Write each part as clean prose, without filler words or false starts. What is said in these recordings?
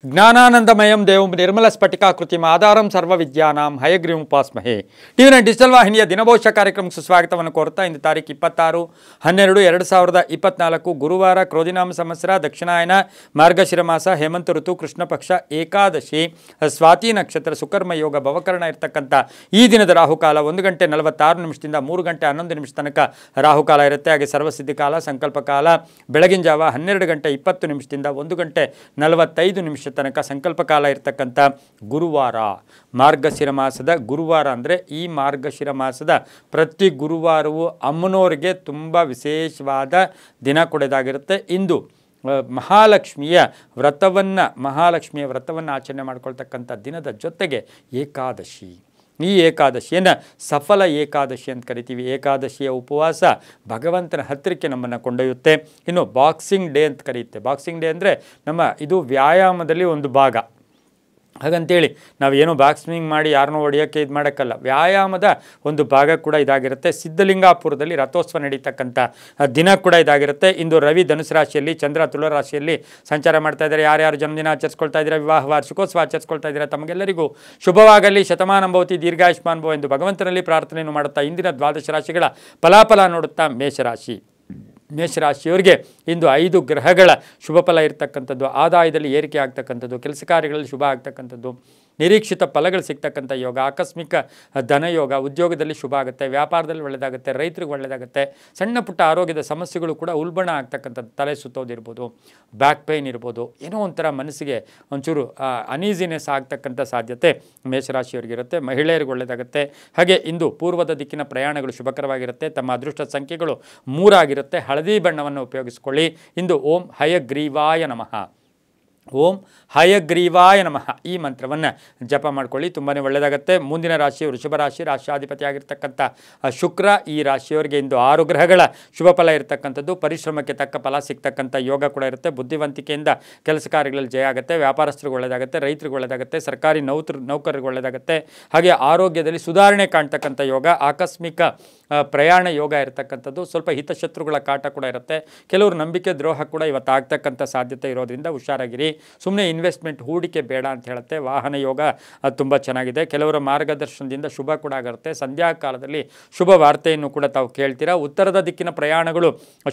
ಜ್ಞಾನಾನಂದಮಯಂ ದೇವಂ ನಿರ್ಮಲ ಸ್ಫಟಿಕಾಕೃತಿಂ ಆಧಾರಂ ಸರ್ವ ವಿದ್ಯಾನಾಂ ಹಯಗ್ರೀವಂ ಉಪಾಸ್ಮಹೇ. ಟಿವಿನ ಡಿಜಿಟಲ್ ವಾಹಿನಿಯ ದಿನಭವಿಷ್ಯ ಕಾರ್ಯಕ್ರಮಕ್ಕೆ ಸುಸ್ವಾಗತವನ್ನು ಕೋರ್ತಾ ಇಂದು ತಾರೀಕು 26/12/2024 ಗುರುವಾರ ಕ್ರೋಧಿನಾಮ ಸಂವತ್ಸರ ದಕ್ಷಿಣಾಯನ ಮಾರ್ಗಶಿರ ಮಾಸ ಹೇಮಂತ ಋತು ಕೃಷ್ಣ ಪಕ್ಷ ಏಕಾದಶಿ ಸ್ವಾತಿ ನಕ್ಷತ್ರ ಸುಕರ್ಮ ಯೋಗ ಭವಕರಣ ಇರತಕ್ಕಂಥ ಈ ದಿನದ ರಾಹುಕಾಲ 1 ಗಂಟೆ 46 ನಿಮಿಷದಿಂದ 3 ಗಂಟೆ 11 ನಿಮಿಷ ತನಕ ರಾಹುಕಾಲ ಇರುತ್ತೆ. ಹಾಗೆ ಸರ್ವಸಿದ್ಧಿ ಕಾಲ ಸಂಕಲ್ಪ ಕಾಲ ಬೆಳಗಿನ ಜಾವ 12 ಗಂಟೆ 20 ನಿಮಿಷದಿಂದ 1 ಗಂಟೆ 45 ನಿಮಿಷ ತನಕ ಸಂಕಲ್ಪ ಕಾಲ ಇರತಕ್ಕಂಥ ಗುರುವಾರ. ಮಾರ್ಗಶಿರ ಮಾಸದ ಗುರುವಾರ ಅಂದರೆ ಈ ಮಾರ್ಗಶಿರ ಮಾಸದ ಪ್ರತಿ ಗುರುವಾರವೂ ಅಮ್ಮನವರಿಗೆ ತುಂಬ ವಿಶೇಷವಾದ ದಿನ ಕೊಡೋದಾಗಿರುತ್ತೆ. ಇಂದು ಮಹಾಲಕ್ಷ್ಮಿಯ ವ್ರತವನ್ನು ಆಚರಣೆ ಮಾಡ್ಕೊಳ್ತಕ್ಕಂಥ ದಿನದ ಜೊತೆಗೆ ಏಕಾದಶಿ. ಈ ಏಕಾದಶಿಯನ್ನು ಸಫಲ ಏಕಾದಶಿ ಅಂತ ಕರಿತೀವಿ. ಏಕಾದಶಿಯ ಉಪವಾಸ ಭಗವಂತನ ಹತ್ತಿರಕ್ಕೆ ನಮ್ಮನ್ನು ಕೊಂಡೊಯ್ಯುತ್ತೆ. ಇನ್ನು ಬಾಕ್ಸಿಂಗ್ ಡೇ ಅಂತ ಕರೆಯುತ್ತೆ. ಬಾಕ್ಸಿಂಗ್ ಡೇ ಅಂದರೆ ಇದು ವ್ಯಾಯಾಮದಲ್ಲಿ ಒಂದು ಭಾಗ. ಹಾಗಂತೇಳಿ ನಾವೇನೋ ಬಾಕ್ಸಿಂಗ್ ಮಾಡಿ ಯಾರನ್ನೋ ಹೊಡೆಯೋಕ್ಕೆ ಇದು ಮಾಡೋಕ್ಕಲ್ಲ, ವ್ಯಾಯಾಮದ ಒಂದು ಭಾಗ ಕೂಡ ಇದಾಗಿರುತ್ತೆ. ಸಿದ್ಧಲಿಂಗಾಪುರದಲ್ಲಿ ರಥೋತ್ಸವ ನಡೀತಕ್ಕಂಥ ದಿನ ಕೂಡ ಇದಾಗಿರುತ್ತೆ. ಇಂದು ರವಿ ಧನುಸು ರಾಶಿಯಲ್ಲಿ, ಚಂದ್ರ ತುಲಾ ರಾಶಿಯಲ್ಲಿ ಸಂಚಾರ ಮಾಡ್ತಾ ಇದ್ದಾರೆ. ಯಾರ್ಯಾರು ಜನ್ಮದಿನ ಆಚರಿಸ್ಕೊಳ್ತಾ ಇದ್ದಾರೆ, ವಿವಾಹ ವಾರ್ಷಿಕೋತ್ಸವ ಆಚರಿಸ್ಕೊಳ್ತಾ ಇದ್ದಾರೆ, ತಮಗೆಲ್ಲರಿಗೂ ಶುಭವಾಗಲಿ. ಶತಮಾನಂಭವತಿ ದೀರ್ಘಾಯುಷ್ಮಾನ್ ಭವ ಎಂದು ಭಗವಂತನಲ್ಲಿ ಪ್ರಾರ್ಥನೆಯನ್ನು ಮಾಡುತ್ತಾ ಇಂದಿನ ದ್ವಾದಶ ರಾಶಿಗಳ ಫಲಾಫಲ ನೋಡುತ್ತಾ ಮೇಷರಾಶಿಯವರಿಗೆ ಇಂದು 5 ಗ್ರಹಗಳ ಶುಭ ಫಲ ಇರತಕ್ಕಂಥದ್ದು, ಆದಾಯದಲ್ಲಿ ಏರಿಕೆ ಆಗ್ತಕ್ಕಂಥದ್ದು, ಕೆಲಸ ಕಾರ್ಯಗಳಲ್ಲಿ ಶುಭ ಆಗ್ತಕ್ಕಂಥದ್ದು, ನಿರೀಕ್ಷಿತ ಫಲಗಳು ಸಿಗ್ತಕ್ಕಂಥ ಯೋಗ, ಆಕಸ್ಮಿಕ ಧನಯೋಗ, ಉದ್ಯೋಗದಲ್ಲಿ ಶುಭ ಆಗುತ್ತೆ, ವ್ಯಾಪಾರದಲ್ಲಿ ಒಳ್ಳೆಯದಾಗುತ್ತೆ, ರೈತರಿಗೆ ಒಳ್ಳೆಯದಾಗುತ್ತೆ. ಸಣ್ಣ ಪುಟ್ಟ ಆರೋಗ್ಯದ ಸಮಸ್ಯೆಗಳು ಕೂಡ ಉಲ್ಬಣ ಆಗ್ತಕ್ಕಂಥದ್ದು, ತಲೆ ಸುತ್ತೋದಿರ್ಬೋದು, ಬ್ಯಾಕ್ ಪೈನ್ ಇರ್ಬೋದು, ಏನೋ ಒಂಥರ ಮನಸ್ಸಿಗೆ ಒಂಚೂರು ಅನೀಸಿನೆಸ್ ಆಗ್ತಕ್ಕಂಥ ಸಾಧ್ಯತೆ ಮೇಷರಾಶಿಯವರಿಗಿರುತ್ತೆ. ಮಹಿಳೆಯರಿಗೆ ಒಳ್ಳೆಯದಾಗುತ್ತೆ. ಹಾಗೆ ಇಂದು ಪೂರ್ವದ ದಿಕ್ಕಿನ ಪ್ರಯಾಣಗಳು ಶುಭಕರವಾಗಿರುತ್ತೆ. ತಮ್ಮ ಅದೃಷ್ಟ ಸಂಖ್ಯೆಗಳು 3 ಆಗಿರುತ್ತೆ. ಹಳದಿ ಬಣ್ಣವನ್ನು ಉಪಯೋಗಿಸ್ಕೊಳ್ಳಿ. ಇಂದು ಓಂ ಹಯಗ್ರೀವಾಯ ನಮಃ, ಓಂ ಹಯಗ್ರೀವಾಯ ನಮಃ ಈ ಮಂತ್ರವನ್ನು ಜಪ ಮಾಡ್ಕೊಳ್ಳಿ, ತುಂಬಾ ಒಳ್ಳೆಯದಾಗುತ್ತೆ. ಮುಂದಿನ ರಾಶಿ ವೃಷಭ ರಾಶಿ. ರಾಶಿಯಾಧಿಪತಿ ಆಗಿರ್ತಕ್ಕಂಥ ಶುಕ್ರ ಈ ರಾಶಿಯವರಿಗೆ ಇಂದು 6 ಗ್ರಹಗಳ ಶುಭ ಫಲ ಇರತಕ್ಕಂಥದ್ದು. ಪರಿಶ್ರಮಕ್ಕೆ ತಕ್ಕ ಫಲ ಸಿಗ್ತಕ್ಕಂಥ ಯೋಗ ಕೂಡ ಇರುತ್ತೆ. ಬುದ್ಧಿವಂತಿಕೆಯಿಂದ ಕೆಲಸ ಕಾರ್ಯಗಳಲ್ಲಿ ಜಯ ಆಗುತ್ತೆ. ವ್ಯಾಪಾರಸ್ಥರಿಗೆ ಒಳ್ಳೆಯದಾಗುತ್ತೆ, ರೈತರಿಗೆ ಒಳ್ಳೆಯದಾಗುತ್ತೆ, ಸರ್ಕಾರಿ ನೌಕರರಿಗೆ ಒಳ್ಳೆಯದಾಗುತ್ತೆ. ಹಾಗೆ ಆರೋಗ್ಯದಲ್ಲಿ ಸುಧಾರಣೆ ಕಾಣ್ತಕ್ಕಂಥ ಯೋಗ, ಆಕಸ್ಮಿಕ ಪ್ರಯಾಣ ಯೋಗ ಇರತಕ್ಕಂಥದ್ದು. ಸ್ವಲ್ಪ ಹಿತಶತ್ರುಗಳ ಕಾಟ ಕೂಡ ಇರುತ್ತೆ. ಕೆಲವರು ನಂಬಿಕೆ ದ್ರೋಹ ಕೂಡ ಇವತ್ತು ಆಗ್ತಕ್ಕಂಥ ಸಾಧ್ಯತೆ ಇರೋದ್ರಿಂದ ಹುಷಾರಾಗಿರಿ. ಸುಮ್ಮನೆ ಇನ್ವೆಸ್ಟ್ಮೆಂಟ್ ಹೂಡಿಕೆ ಬೇಡ ಅಂತ ಹೇಳುತ್ತೆ. ವಾಹನ ಯೋಗ ತುಂಬ ಚೆನ್ನಾಗಿದೆ. ಕೆಲವರ ಮಾರ್ಗದರ್ಶನದಿಂದ ಶುಭ ಕೂಡ ಆಗಿರುತ್ತೆ. ಸಂಧ್ಯಾ ಕಾಲದಲ್ಲಿ ಶುಭ ವಾರ್ತೆಯನ್ನು ಕೂಡ ತಾವು ಕೇಳ್ತೀರಾ. ಉತ್ತರದ ದಿಕ್ಕಿನ ಪ್ರಯಾಣಗಳು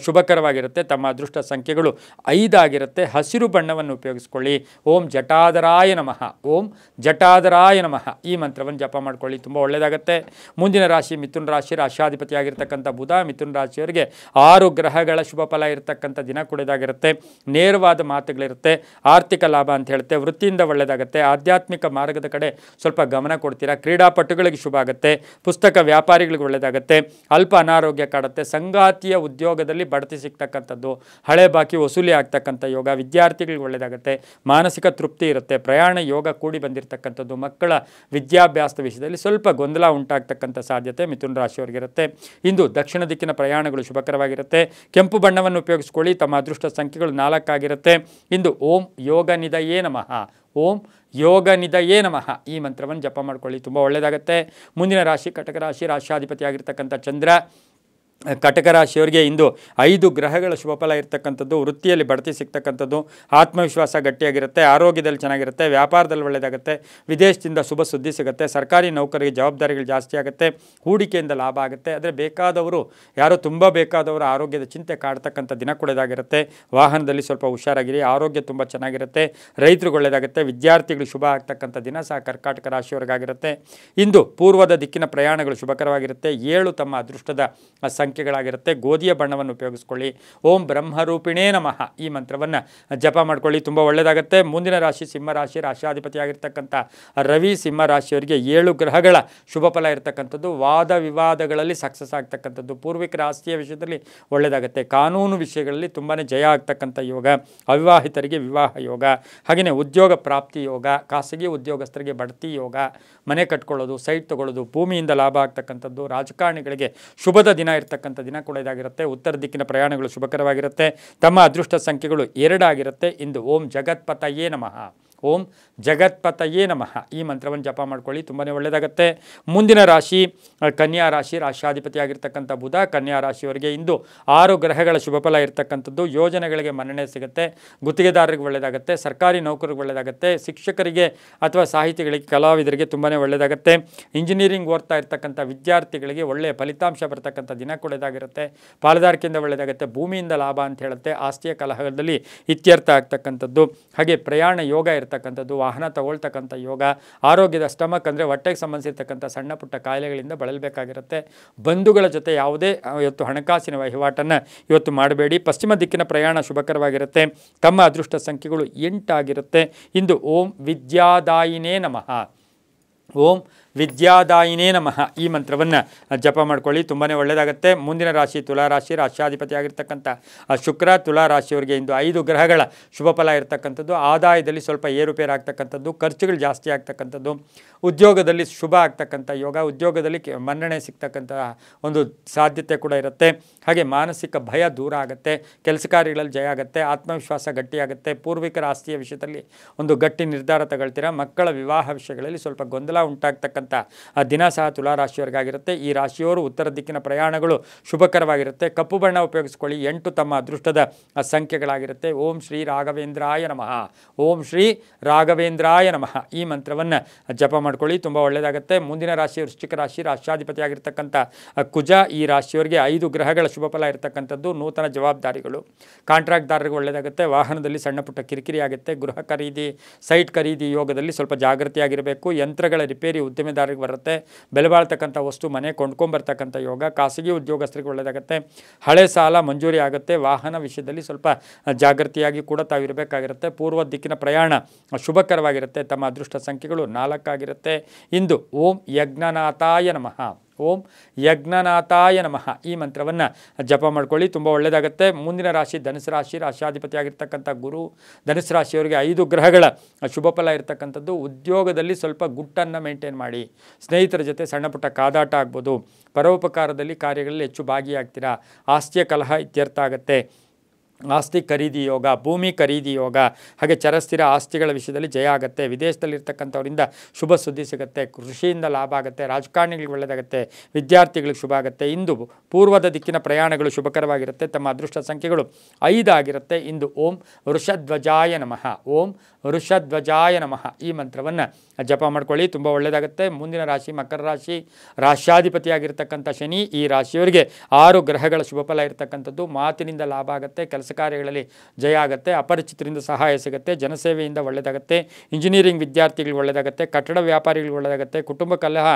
ಶುಭಕರವಾಗಿರುತ್ತೆ. ತಮ್ಮ ಅದೃಷ್ಟ ಸಂಖ್ಯೆಗಳು 5 ಆಗಿರುತ್ತೆ. ಹಸಿರು ಬಣ್ಣವನ್ನು ಉಪಯೋಗಿಸ್ಕೊಳ್ಳಿ. ಓಂ ಜಟಾಧರಾಯ ನಮಃ, ಓಂ ಜಟಾಧರಾಯ ನಮಃ ಈ ಮಂತ್ರವನ್ನು ಜಪ ಮಾಡ್ಕೊಳ್ಳಿ, ತುಂಬ ಒಳ್ಳೆಯದಾಗುತ್ತೆ. ಮುಂದಿನ ರಾಶಿ ಮಿಥುನ ರಾಶಿ. ರಾಶಿಯಾಧಿಪತಿಯಾಗಿರ್ತಕ್ಕಂಥ ಬುಧ ಮಿಥುನ ರಾಶಿಯವರಿಗೆ 6 ಗ್ರಹಗಳ ಶುಭ ಫಲ ಇರತಕ್ಕಂಥ ದಿನ ಕೂಡಿದಾಗಿರುತ್ತೆ. ನೇರವಾದ ಮಾತುಗಳಿರುತ್ತೆ. ಆರ್ಥಿಕ ಲಾಭ ಅಂತ ಹೇಳುತ್ತೆ. ವೃತ್ತಿಯಿಂದ ಒಳ್ಳೆಯದಾಗುತ್ತೆ. ಆಧ್ಯಾತ್ಮಿಕ ಮಾರ್ಗದ ಕಡೆ ಸ್ವಲ್ಪ ಗಮನ ಕೊಡ್ತೀರಾ. ಕ್ರೀಡಾಪಟುಗಳಿಗೆ ಶುಭ ಆಗುತ್ತೆ. ಪುಸ್ತಕ ವ್ಯಾಪಾರಿಗಳಿಗೆ ಒಳ್ಳೆಯದಾಗುತ್ತೆ. ಅಲ್ಪ ಅನಾರೋಗ್ಯ ಕಾಡುತ್ತೆ. ಸಂಗಾತಿಯ ಉದ್ಯೋಗದಲ್ಲಿ ಬಡ್ತಿ ಸಿಗ್ತಕ್ಕಂಥದ್ದು, ಹಳೆ ಬಾಕಿ ವಸೂಲಿ ಆಗ್ತಕ್ಕಂಥ ಯೋಗ. ವಿದ್ಯಾರ್ಥಿಗಳಿಗೆ ಒಳ್ಳೆಯದಾಗುತ್ತೆ. ಮಾನಸಿಕ ತೃಪ್ತಿ ಇರುತ್ತೆ. ಪ್ರಯಾಣ ಯೋಗ ಕೂಡಿ ಬಂದಿರತಕ್ಕಂಥದ್ದು. ಮಕ್ಕಳ ವಿದ್ಯಾಭ್ಯಾಸದ ವಿಷಯದಲ್ಲಿ ಸ್ವಲ್ಪ ಗೊಂದಲ ಉಂಟಾಗ್ತಕ್ಕಂಥ ಸಾಧ್ಯತೆ ಮಿಥುನ ರಾಶಿಯವರಿಗಿರುತ್ತೆ. ಇಂದು ದಕ್ಷಿಣ ದಿಕ್ಕಿನ ಪ್ರಯಾಣಗಳು ಶುಭಕರವಾಗಿರುತ್ತೆ. ಕೆಂಪು ಬಣ್ಣವನ್ನು ಉಪಯೋಗಿಸ್ಕೊಳ್ಳಿ. ತಮ್ಮ ಅದೃಷ್ಟ ಸಂಖ್ಯೆಗಳು 4 ಆಗಿರುತ್ತೆ. ಇಂದು ಓಂ ಯೋಗ ನಿಧಯೇ ನಮಃ, ಓಂ ಯೋಗ ನಿಧಯೇ ನಮಃ ಈ ಮಂತ್ರವನ್ನು ಜಪ ಮಾಡ್ಕೊಳ್ಳಿ, ತುಂಬ ಒಳ್ಳೆಯದಾಗುತ್ತೆ. ಮುಂದಿನ ರಾಶಿ ಕಟಕ ರಾಶಿ. ರಾಶಿಯಾಧಿಪತಿಯಾಗಿರ್ತಕ್ಕಂಥ ಚಂದ್ರ ಕಟಕ ರಾಶಿಯವರಿಗೆ ಇಂದು 5 ಗ್ರಹಗಳ ಶುಭಫಲ ಇರತಕ್ಕಂಥದ್ದು. ವೃತ್ತಿಯಲ್ಲಿ ಬಡ್ತಿ ಸಿಗ್ತಕ್ಕಂಥದ್ದು. ಆತ್ಮವಿಶ್ವಾಸ ಗಟ್ಟಿಯಾಗಿರುತ್ತೆ. ಆರೋಗ್ಯದಲ್ಲಿ ಚೆನ್ನಾಗಿರುತ್ತೆ. ವ್ಯಾಪಾರದಲ್ಲಿ ಒಳ್ಳೆಯದಾಗುತ್ತೆ. ವಿದೇಶದಿಂದ ಶುಭ ಸುದ್ದಿ ಸಿಗುತ್ತೆ. ಸರ್ಕಾರಿ ನೌಕರಿಗೆ ಜವಾಬ್ದಾರಿಗಳು ಜಾಸ್ತಿ ಆಗುತ್ತೆ. ಹೂಡಿಕೆಯಿಂದ ಲಾಭ ಆಗುತ್ತೆ. ಆದರೆ ಬೇಕಾದವರು ಯಾರೋ ತುಂಬ ಬೇಕಾದವರು ಆರೋಗ್ಯದ ಚಿಂತೆ ಕಾಡ್ತಕ್ಕಂಥ ದಿನ ಕೂಡದಾಗಿರುತ್ತೆ. ವಾಹನದಲ್ಲಿ ಸ್ವಲ್ಪ ಹುಷಾರಾಗಿರಿ. ಆರೋಗ್ಯ ತುಂಬ ಚೆನ್ನಾಗಿರುತ್ತೆ. ರೈತರಿಗೆ ಒಳ್ಳೆಯದಾಗುತ್ತೆ. ವಿದ್ಯಾರ್ಥಿಗಳು ಶುಭ ಆಗ್ತಕ್ಕಂಥ ದಿನ ಸಹ ಕರ್ಕಾಟಕ ರಾಶಿಯವರಿಗಾಗಿರುತ್ತೆ. ಇಂದು ಪೂರ್ವದ ದಿಕ್ಕಿನ ಪ್ರಯಾಣಗಳು ಶುಭಕರವಾಗಿರುತ್ತೆ. 7 ತಮ್ಮ ಅದೃಷ್ಟದ ಸಂಖ್ಯೆಗಳಾಗಿರುತ್ತೆ. ಗೋಧಿಯ ಬಣ್ಣವನ್ನು ಉಪಯೋಗಿಸ್ಕೊಳ್ಳಿ. ಓಂ ಬ್ರಹ್ಮರೂಪಿಣೇ ನಮಃ ಈ ಮಂತ್ರವನ್ನು ಜಪ ಮಾಡ್ಕೊಳ್ಳಿ, ತುಂಬ ಒಳ್ಳೆಯದಾಗುತ್ತೆ. ಮುಂದಿನ ರಾಶಿ ಸಿಂಹರಾಶಿ. ರಾಶಿಯಾಧಿಪತಿಯಾಗಿರ್ತಕ್ಕಂಥ ರವಿ ಸಿಂಹ ರಾಶಿಯವರಿಗೆ 7 ಗ್ರಹಗಳ ಶುಭ ಫಲ ಇರತಕ್ಕಂಥದ್ದು. ವಾದ ವಿವಾದಗಳಲ್ಲಿ ಸಕ್ಸಸ್ ಆಗ್ತಕ್ಕಂಥದ್ದು. ಪೂರ್ವಿಕರ ಆಸ್ತಿಯ ವಿಷಯದಲ್ಲಿ ಒಳ್ಳೆಯದಾಗುತ್ತೆ. ಕಾನೂನು ವಿಷಯಗಳಲ್ಲಿ ತುಂಬಾ ಜಯ ಆಗ್ತಕ್ಕಂಥ ಯೋಗ. ಅವಿವಾಹಿತರಿಗೆ ವಿವಾಹ ಯೋಗ. ಹಾಗೆಯೇ ಉದ್ಯೋಗ ಪ್ರಾಪ್ತಿ ಯೋಗ. ಖಾಸಗಿ ಉದ್ಯೋಗಸ್ಥರಿಗೆ ಬಡ್ತಿ ಯೋಗ. ಮನೆ ಕಟ್ಕೊಳ್ಳೋದು, ಸೈಟ್ ತೊಗೊಳ್ಳೋದು, ಭೂಮಿಯಿಂದ ಲಾಭ ಆಗ್ತಕ್ಕಂಥದ್ದು. ರಾಜಕಾರಣಿಗಳಿಗೆ ಶುಭದ ದಿನ ಇರ್ತಕ್ಕಂಥ ದಿನ ಕೂಡ ಇದಾಗಿರುತ್ತೆ. ಉತ್ತರ ದಿಕ್ಕಿನ ಪ್ರಯಾಣಗಳು ಶುಭಕರವಾಗಿರುತ್ತೆ. ತಮ್ಮ ಅದೃಷ್ಟ ಸಂಖ್ಯೆಗಳು 2 ಆಗಿರುತ್ತೆ. ಇಂದು ಓಂ ಜಗತ್ಪತಯೇ ನಮಃ, ಓಂ ಜಗತ್ಪತಯೇ ನಮಃ ಈ ಮಂತ್ರವನ್ನು ಜಪ ಮಾಡ್ಕೊಳ್ಳಿ, ತುಂಬಾ ಒಳ್ಳೆಯದಾಗುತ್ತೆ. ಮುಂದಿನ ರಾಶಿ ಕನ್ಯಾ ರಾಶಿ, ರಾಷ್ಟ್ರಾಧಿಪತಿಯಾಗಿರ್ತಕ್ಕಂಥ ಬುಧ. ಕನ್ಯಾ ರಾಶಿಯವರಿಗೆ ಇಂದು 6 ಗ್ರಹಗಳ ಶುಭಫಲ ಇರತಕ್ಕಂಥದ್ದು. ಯೋಜನೆಗಳಿಗೆ ಮನ್ನಣೆ ಸಿಗುತ್ತೆ, ಗುತ್ತಿಗೆದಾರರಿಗೆ ಒಳ್ಳೆಯದಾಗುತ್ತೆ, ಸರ್ಕಾರಿ ನೌಕರಿಗೆ ಒಳ್ಳೆಯದಾಗುತ್ತೆ, ಶಿಕ್ಷಕರಿಗೆ ಅಥವಾ ಸಾಹಿತಿಗಳಿಗೆ, ಕಲಾವಿದರಿಗೆ ತುಂಬಾ ಒಳ್ಳೆಯದಾಗುತ್ತೆ. ಇಂಜಿನಿಯರಿಂಗ್ ಓದ್ತಾ ಇರ್ತಕ್ಕಂಥ ವಿದ್ಯಾರ್ಥಿಗಳಿಗೆ ಒಳ್ಳೆಯ ಫಲಿತಾಂಶ ಬರ್ತಕ್ಕಂಥ ದಿನ ಕೂಡ ಇದಾಗಿರುತ್ತೆ. ಪಾಲುದಾರಿಕೆಯಿಂದ ಒಳ್ಳೆಯದಾಗುತ್ತೆ, ಭೂಮಿಯಿಂದ ಲಾಭ ಅಂತ ಹೇಳುತ್ತೆ, ಆಸ್ತಿಯ ಕಲಹದಲ್ಲಿ ಇತ್ಯರ್ಥ ಆಗ್ತಕ್ಕಂಥದ್ದು. ಹಾಗೆ ಪ್ರಯಾಣ ಯೋಗ ಇರ್ತಕ್ಕಂಥದ್ದು, ವಾಹನ ತಗೊಳ್ತಕ್ಕಂಥ ಯೋಗ. ಆರೋಗ್ಯದ ಸ್ಟಮಕ್ ಅಂದರೆ ಹೊಟ್ಟೆಗೆ ಸಂಬಂಧಿಸಿರ್ತಕ್ಕಂಥ ಸಣ್ಣ ಪುಟ್ಟ ಕಾಯಿಲೆಗಳಿಂದ ಬಳಲಬೇಕಾಗಿರುತ್ತೆ. ಬಂಧುಗಳ ಜೊತೆ ಯಾವುದೇ ಇವತ್ತು ಹಣಕಾಸಿನ ವಹಿವಾಟನ್ನು ಇವತ್ತು ಮಾಡಬೇಡಿ. ಪಶ್ಚಿಮ ದಿಕ್ಕಿನ ಪ್ರಯಾಣ ಶುಭಕರವಾಗಿರುತ್ತೆ. ತಮ್ಮ ಅದೃಷ್ಟ ಸಂಖ್ಯೆಗಳು 8 ಆಗಿರುತ್ತೆ. ಇಂದು ಓಂ ವಿದ್ಯಾದಾಯಿನೇ ನಮಃ, ಓಂ ವಿದ್ಯಾದಾಯಿನೇ ನಮಃ ಈ ಮಂತ್ರವನ್ನು ಜಪ ಮಾಡ್ಕೊಳ್ಳಿ, ತುಂಬಾ ಒಳ್ಳೆಯದಾಗುತ್ತೆ. ಮುಂದಿನ ರಾಶಿ ತುಲಾರಾಶಿ, ರಾಷ್ಟ್ರಾಧಿಪತಿ ಆಗಿರ್ತಕ್ಕಂಥ ಶುಕ್ರ. ತುಲಾರಾಶಿಯವರಿಗೆ ಇಂದು 5 ಗ್ರಹಗಳ ಶುಭಫಲ ಇರತಕ್ಕಂಥದ್ದು. ಆದಾಯದಲ್ಲಿ ಸ್ವಲ್ಪ ಏರುಪೇರು ಆಗ್ತಕ್ಕಂಥದ್ದು, ಖರ್ಚುಗಳು ಜಾಸ್ತಿ ಆಗ್ತಕ್ಕಂಥದ್ದು, ಉದ್ಯೋಗದಲ್ಲಿ ಶುಭ ಆಗ್ತಕ್ಕಂಥ ಯೋಗ, ಉದ್ಯೋಗದಲ್ಲಿ ಮನ್ನಣೆ ಸಿಗ್ತಕ್ಕಂಥ ಒಂದು ಸಾಧ್ಯತೆ ಕೂಡ ಇರುತ್ತೆ. ಹಾಗೆ ಮಾನಸಿಕ ಭಯ ದೂರ ಆಗುತ್ತೆ, ಕೆಲಸ ಕಾರ್ಯಗಳಲ್ಲಿ ಜಯ ಆಗುತ್ತೆ, ಆತ್ಮವಿಶ್ವಾಸ ಗಟ್ಟಿಯಾಗುತ್ತೆ, ಪೂರ್ವಿಕರ ಆಸ್ತಿಯ ವಿಷಯದಲ್ಲಿ ಒಂದು ಗಟ್ಟಿ ನಿರ್ಧಾರ ತಗೊಳ್ತೀರಾ. ಮಕ್ಕಳ ವಿವಾಹ ವಿಷಯಗಳಲ್ಲಿ ಸ್ವಲ್ಪ ಗೊಂದಲ ಉಂಟಾಗ್ತಕ್ಕಂಥ ದಿನ ಸಹ ತುಲಾರಾಶಿಯವರಿಗಾಗಿರುತ್ತೆ. ಈ ರಾಶಿಯವರು ಉತ್ತರ ದಿಕ್ಕಿನ ಪ್ರಯಾಣಗಳು ಶುಭಕರವಾಗಿರುತ್ತೆ. ಕಪ್ಪು ಬಣ್ಣ ಉಪಯೋಗಿಸ್ಕೊಳ್ಳಿ, 8 ತಮ್ಮ ಅದೃಷ್ಟದ ಸಂಖ್ಯೆಗಳಾಗಿರುತ್ತೆ. ಓಂ ಶ್ರೀ ರಾಘವೇಂದ್ರಾಯ ನಮಃ, ಓಂ ಶ್ರೀ ರಾಘವೇಂದ್ರಾಯ ನಮಃ ಈ ಮಂತ್ರವನ್ನು ಜಪ ಮಾಡ್ಕೊಳ್ಳಿ, ತುಂಬ ಒಳ್ಳೆಯದಾಗುತ್ತೆ. ಮುಂದಿನ ರಾಶಿ ವೃಶ್ಚಿಕ ರಾಶಿ, ರಾಷ್ಟ್ರಾಧಿಪತಿ ಆಗಿರ್ತಕ್ಕಂಥ ಕುಜ. ಈ ರಾಶಿಯವರಿಗೆ 5 ಗ್ರಹಗಳ ಶುಭಫಲ ಇರತಕ್ಕಂಥದ್ದು. ನೂತನ ಜವಾಬ್ದಾರಿಗಳು, ಕಾಂಟ್ರಾಕ್ಟ್ದಾರರಿಗೆ ಒಳ್ಳೆಯದಾಗುತ್ತೆ. ವಾಹನದಲ್ಲಿ ಸಣ್ಣ ಪುಟ್ಟ ಕಿರಿಕಿರಿ ಆಗುತ್ತೆ. ಗೃಹ ಖರೀದಿ, ಸೈಟ್ ಖರೀದಿ ಯೋಗದಲ್ಲಿ ಸ್ವಲ್ಪ ಜಾಗೃತಿಯಾಗಿರಬೇಕು. ಯಂತ್ರಗಳ ರಿಪೇರಿ ಉದ್ಯಮಿದಾರರಿಗೆ ಬರುತ್ತೆ. ಬೆಲೆ ಬಾಳ್ತಕ್ಕಂಥ ವಸ್ತು ಮನೆ ಕೊಂಡ್ಕೊಂಬರ್ತಕ್ಕಂಥ ಯೋಗ. ಖಾಸಗಿ ಉದ್ಯೋಗಸ್ಥರಿಗೆ ಒಳ್ಳೆಯದಾಗುತ್ತೆ. ಹಳೆ ಸಾಲ ಮಂಜೂರಿ ಆಗುತ್ತೆ. ವಾಹನ ವಿಷಯದಲ್ಲಿ ಸ್ವಲ್ಪ ಜಾಗೃತಿಯಾಗಿ ಕೂಡ ತಾವಿರಬೇಕಾಗಿರುತ್ತೆ. ಪೂರ್ವ ದಿಕ್ಕಿನ ಪ್ರಯಾಣ ಶುಭಕರವಾಗಿರುತ್ತೆ. ತಮ್ಮ ಅದೃಷ್ಟ ಸಂಖ್ಯೆಗಳು 4 ಆಗಿರುತ್ತೆ. ಇಂದು ಓಂ ಯಜ್ಞನಾಥಾಯ ನಮಃ, ಓಂ ಯಜ್ಞನಾಥಾಯ ನಮಃ ಈ ಮಂತ್ರವನ್ನು ಜಪ ಮಾಡ್ಕೊಳ್ಳಿ, ತುಂಬ ಒಳ್ಳೆಯದಾಗುತ್ತೆ. ಮುಂದಿನ ರಾಶಿ ಧನುಸು ರಾಶಿ, ರಾಷ್ಟ್ರಾಧಿಪತಿ ಆಗಿರ್ತಕ್ಕಂಥ ಗುರು. ಧನುಸು ರಾಶಿಯವರಿಗೆ 5 ಗ್ರಹಗಳ ಶುಭಫಲ ಇರತಕ್ಕಂಥದ್ದು. ಉದ್ಯೋಗದಲ್ಲಿ ಸ್ವಲ್ಪ ಗುಟ್ಟನ್ನು ಮೇಂಟೈನ್ ಮಾಡಿ. ಸ್ನೇಹಿತರ ಜೊತೆ ಸಣ್ಣ ಪುಟ್ಟ ಕಾದಾಟ ಆಗ್ಬೋದು. ಪರೋಪಕಾರದಲ್ಲಿ ಕಾರ್ಯಗಳಲ್ಲಿ ಹೆಚ್ಚು ಭಾಗಿಯಾಗ್ತೀರಾ. ಆಸ್ತಿಯ ಕಲಹ ಇತ್ಯರ್ಥ ಆಗುತ್ತೆ. ಆಸ್ತಿ ಖರೀದಿ ಯೋಗ, ಭೂಮಿ ಖರೀದಿ ಯೋಗ, ಹಾಗೆ ಚರಸ್ಥಿರ ಆಸ್ತಿಗಳ ವಿಷಯದಲ್ಲಿ ಜಯ ಆಗುತ್ತೆ. ವಿದೇಶದಲ್ಲಿರ್ತಕ್ಕಂಥವರಿಂದ ಶುಭ ಸುದ್ದಿ ಸಿಗುತ್ತೆ. ಕೃಷಿಯಿಂದ ಲಾಭ ಆಗುತ್ತೆ. ರಾಜಕಾರಣಿಗಳಿಗೆ ಒಳ್ಳೆಯದಾಗುತ್ತೆ. ವಿದ್ಯಾರ್ಥಿಗಳಿಗೆ ಶುಭ ಆಗುತ್ತೆ. ಇಂದು ಪೂರ್ವದ ದಿಕ್ಕಿನ ಪ್ರಯಾಣಗಳು ಶುಭಕರವಾಗಿರುತ್ತೆ. ತಮ್ಮ ಅದೃಷ್ಟ ಸಂಖ್ಯೆಗಳು 5 ಆಗಿರುತ್ತೆ. ಇಂದು ಓಂ ವೃಷಧ್ವಜಾಯ ನಮಃ, ಓಂ ವೃಷಧ್ವಜಾಯ ನಮಃ ಈ ಮಂತ್ರವನ್ನು ಜಪ ಮಾಡ್ಕೊಳ್ಳಿ, ತುಂಬ ಒಳ್ಳೆಯದಾಗುತ್ತೆ. ಮುಂದಿನ ರಾಶಿ ಮಕರ ರಾಶಿ, ರಾಷ್ಟ್ರಾಧಿಪತಿಯಾಗಿರ್ತಕ್ಕಂಥ ಶನಿ. ಈ ರಾಶಿಯವರಿಗೆ 6 ಗ್ರಹಗಳ ಶುಭಫಲ ಇರತಕ್ಕಂಥದ್ದು. ಮಾತಿನಿಂದ ಲಾಭ ಆಗುತ್ತೆ. ಕೆಲಸ ಕಾರ್ಯಗಳಲ್ಲಿ ಜಯ ಆಗುತ್ತೆ. ಅಪರಿಚಿತರಿಂದ ಸಹಾಯ ಸಿಗುತ್ತೆ. ಜನಸೇವೆಯಿಂದ ಒಳ್ಳೆಯದಾಗುತ್ತೆ. ಇಂಜಿನಿಯರಿಂಗ್ ವಿದ್ಯಾರ್ಥಿಗಳಿಗೆ ಒಳ್ಳೆಯದಾಗುತ್ತೆ. ಕಟ್ಟಡ ವ್ಯಾಪಾರಿಗಳಿಗೆ ಒಳ್ಳೆಯದಾಗುತ್ತೆ. ಕುಟುಂಬ ಕಲಹ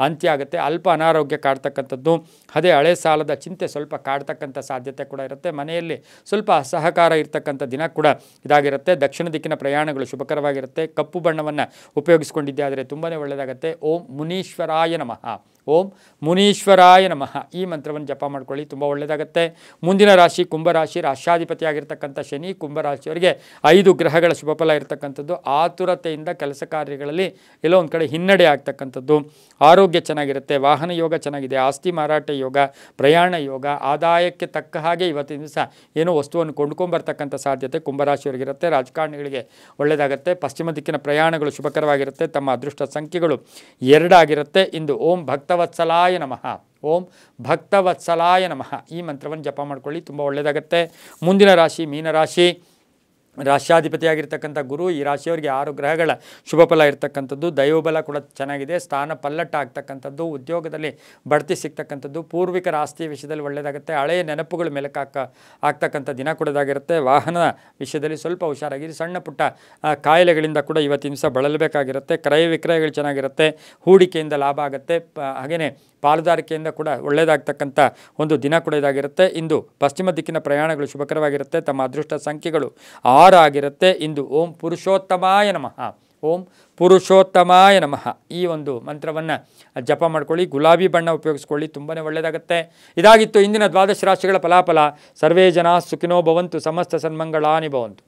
ಅಂತ್ಯ ಆಗುತ್ತೆ. ಅಲ್ಪ ಅನಾರೋಗ್ಯ ಕಾಡ್ತಕ್ಕಂಥದ್ದು, ಅದೇ ಹಳೆ ಸಾಲದ ಚಿಂತೆ ಸ್ವಲ್ಪ ಕಾಡ್ತಕ್ಕಂಥ ಸಾಧ್ಯತೆ ಕೂಡ ಇರುತ್ತೆ. ಮನೆಯಲ್ಲಿ ಸ್ವಲ್ಪ ಅಸಹಕಾರ ಇರ್ತಕ್ಕಂಥ ದಿನ ಕೂಡ ಇದಾಗಿರುತ್ತೆ. ದಕ್ಷಿಣ ದಿಕ್ಕಿನ ಪ್ರಯಾಣಗಳು ಶುಭಕರವಾಗಿರುತ್ತೆ. ಕಪ್ಪು ಬಣ್ಣವನ್ನು ಉಪಯೋಗಿಸಿಕೊಂಡಿದ್ದೆ ಆದರೆ ತುಂಬಾ ಒಳ್ಳೆಯದಾಗುತ್ತೆ. ಓಂ ಮುನೀಶ್ವರಾಯ ನಮಃ, ಓಂ ಮುನೀಶ್ವರಾಯ ನಮಃ ಈ ಮಂತ್ರವನ್ನು ಜಪ ಮಾಡ್ಕೊಳ್ಳಿ, ತುಂಬ ಒಳ್ಳೆಯದಾಗುತ್ತೆ. ಮುಂದಿನ ರಾಶಿ ಕುಂಭರಾಶಿ, ರಾಷ್ಟ್ರಾಧಿಪತಿಯಾಗಿರ್ತಕ್ಕಂಥ ಶನಿ. ಕುಂಭರಾಶಿಯವರಿಗೆ 5 ಗ್ರಹಗಳ ಶುಭಫಲ ಇರತಕ್ಕಂಥದ್ದು. ಆತುರತೆಯಿಂದ ಕೆಲಸ ಕಾರ್ಯಗಳಲ್ಲಿ ಎಲ್ಲೋ ಒಂದು ಕಡೆ ಹಿನ್ನಡೆ ಆಗ್ತಕ್ಕಂಥದ್ದು. ಆರೋಗ್ಯ ಚೆನ್ನಾಗಿರುತ್ತೆ. ವಾಹನ ಯೋಗ ಚೆನ್ನಾಗಿದೆ. ಆಸ್ತಿ ಮಾರಾಟ ಯೋಗ, ಪ್ರಯಾಣ ಯೋಗ. ಆದಾಯಕ್ಕೆ ತಕ್ಕ ಹಾಗೆ ಇವತ್ತಿನ ದಿವಸ ಏನೋ ವಸ್ತುವನ್ನು ಕೊಂಡ್ಕೊಂಬರ್ತಕ್ಕಂಥ ಸಾಧ್ಯತೆ ಕುಂಭರಾಶಿಯವರಿಗಿರುತ್ತೆ. ರಾಜಕಾರಣಿಗಳಿಗೆ ಒಳ್ಳೆಯದಾಗುತ್ತೆ. ಪಶ್ಚಿಮ ದಿಕ್ಕಿನ ಪ್ರಯಾಣಗಳು ಶುಭಕರವಾಗಿರುತ್ತೆ. ತಮ್ಮ ಅದೃಷ್ಟ ಸಂಖ್ಯೆಗಳು 2 ಆಗಿರುತ್ತೆ. ಇಂದು ಓಂ ಭಕ್ತವತ್ಸಲಾಯ ನಮಃ, ಓಂ ಭಕ್ತವತ್ಸಲಾಯ ನಮಃ ಈ ಮಂತ್ರವನ್ನು ಜಪ ಮಾಡ್ಕೊಳ್ಳಿ, ತುಂಬ ಒಳ್ಳೆಯದಾಗುತ್ತೆ. ಮುಂದಿನ ರಾಶಿ ಮೀನರಾಶಿ, ರಾಷ್ಟ್ರಾಧಿಪತಿಯಾಗಿರ್ತಕ್ಕಂಥ ಗುರು. ಈ ರಾಶಿಯವರಿಗೆ 6 ಗ್ರಹಗಳ ಶುಭಫಲ ಇರತಕ್ಕಂಥದ್ದು. ದೈವಬಲ ಕೂಡ ಚೆನ್ನಾಗಿದೆ. ಸ್ಥಾನ ಪಲ್ಲಟ ಆಗ್ತಕ್ಕಂಥದ್ದು. ಉದ್ಯೋಗದಲ್ಲಿ ಬಡ್ತಿ ಸಿಗ್ತಕ್ಕಂಥದ್ದು. ಪೂರ್ವಿಕರ ಆಸ್ತಿಯ ವಿಷಯದಲ್ಲಿ ಒಳ್ಳೆಯದಾಗುತ್ತೆ. ಹಳೆಯ ನೆನಪುಗಳು ಆಗ್ತಕ್ಕಂಥ ದಿನ ಕೂಡದಾಗಿರುತ್ತೆ. ವಾಹನ ವಿಷಯದಲ್ಲಿ ಸ್ವಲ್ಪ ಹುಷಾರಾಗಿರಿ. ಸಣ್ಣ ಪುಟ್ಟ ಕಾಯಿಲೆಗಳಿಂದ ಕೂಡ ಇವತ್ತಿನ ದಿವಸ ಬಳಲಬೇಕಾಗಿರುತ್ತೆ. ಕ್ರಯ ವಿಕ್ರಯಗಳು ಚೆನ್ನಾಗಿರುತ್ತೆ. ಹೂಡಿಕೆಯಿಂದ ಲಾಭ ಆಗುತ್ತೆ. ಹಾಗೆಯೇ ಪಾಲುದಾರಿಕೆಯಿಂದ ಕೂಡ ಒಳ್ಳೆಯದಾಗ್ತಕ್ಕಂಥ ಒಂದು ದಿನ ಕೂಡ ಇದಾಗಿರುತ್ತೆ. ಇಂದು ಪಶ್ಚಿಮ ದಿಕ್ಕಿನ ಪ್ರಯಾಣಗಳು ಶುಭಕರವಾಗಿರುತ್ತೆ. ತಮ್ಮ ಅದೃಷ್ಟ ಸಂಖ್ಯೆಗಳು 6 ಆಗಿರುತ್ತೆ. ಇಂದು ಓಂ ಪುರುಷೋತ್ತಮಾಯ ನಮಃ, ಓಂ ಪುರುಷೋತ್ತಮಾಯ ನಮಃ ಈ ಒಂದು ಮಂತ್ರವನ್ನು ಜಪ ಮಾಡ್ಕೊಳ್ಳಿ. ಗುಲಾಬಿ ಬಣ್ಣ ಉಪಯೋಗಿಸ್ಕೊಳ್ಳಿ, ತುಂಬಾ ಒಳ್ಳೆಯದಾಗುತ್ತೆ. ಇದಾಗಿತ್ತು ಇಂದಿನ 12 ರಾಶಿಗಳ ಫಲಾಫಲ. ಸರ್ವೇ ಜನ ಸುಖಿನೋ ಭವಂತು, ಸಮಸ್ತ ಸನ್ಮಂಗಳಾನಿ ಭವಂತು.